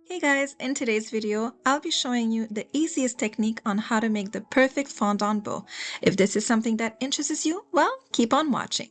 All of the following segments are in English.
Hey guys, in today's video, I'll be showing you the easiest technique on how to make the perfect fondant bow. If this is something that interests you, well, keep on watching.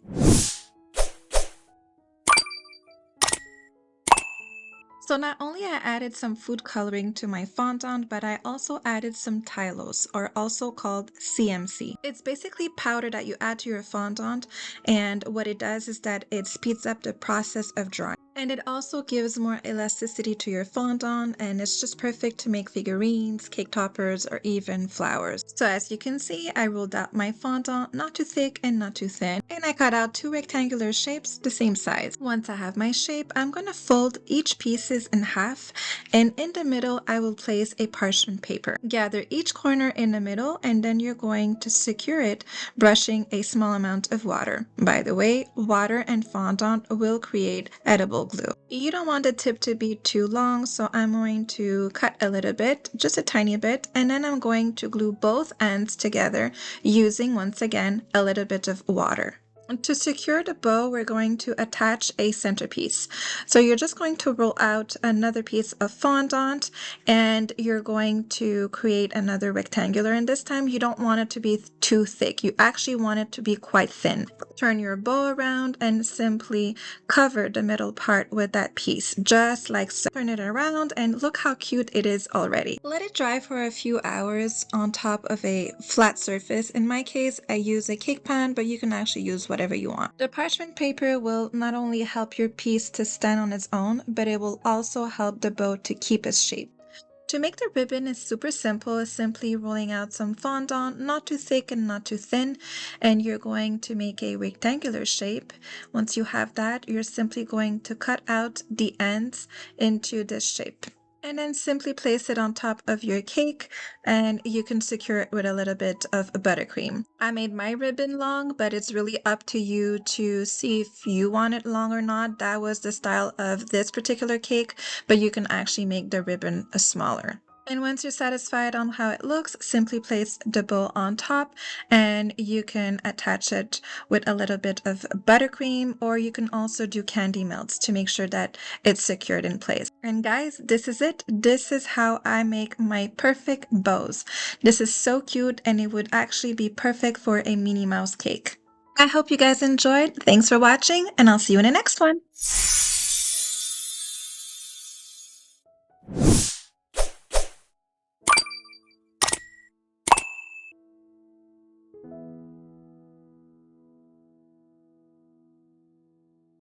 So not only I added some food coloring to my fondant, but I also added some tylose, or also called CMC. It's basically powder that you add to your fondant, and what it does is that it speeds up the process of drying. And it also gives more elasticity to your fondant, and it's just perfect to make figurines, cake toppers, or even flowers. So as you can see, I rolled out my fondant, not too thick and not too thin, and I cut out two rectangular shapes the same size. Once I have my shape, I'm going to fold each pieces in half, and in the middle, I will place a parchment paper. Gather each corner in the middle, and then you're going to secure it, brushing a small amount of water. By the way, water and fondant will create edible glue. You don't want the tip to be too long, so I'm going to cut a little bit, just a tiny bit, and then I'm going to glue both ends together using, once again, a little bit of water. To secure the bow, we're going to attach a centerpiece. So you're just going to roll out another piece of fondant, and you're going to create another rectangular. And this time you don't want it to be too thick. You actually want it to be quite thin. Turn your bow around and simply cover the middle part with that piece, just like so. Turn it around and look how cute it is already. Let it dry for a few hours on top of a flat surface. In my case, I use a cake pan, but you can actually use whatever you want. The parchment paper will not only help your piece to stand on its own, but it will also help the bow to keep its shape. To make the ribbon is super simple. It's simply rolling out some fondant, not too thick and not too thin, and you're going to make a rectangular shape. Once you have that, you're simply going to cut out the ends into this shape. And then simply place it on top of your cake, and you can secure it with a little bit of buttercream. I made my ribbon long, but it's really up to you to see if you want it long or not. That was the style of this particular cake, but you can actually make the ribbon smaller. And once you're satisfied on how it looks, simply place the bow on top, and you can attach it with a little bit of buttercream, or you can also do candy melts to make sure that it's secured in place. And guys, this is it. This is how I make my perfect bows. This is so cute, and it would actually be perfect for a Minnie Mouse cake. I hope you guys enjoyed. Thanks for watching, and I'll see you in the next one.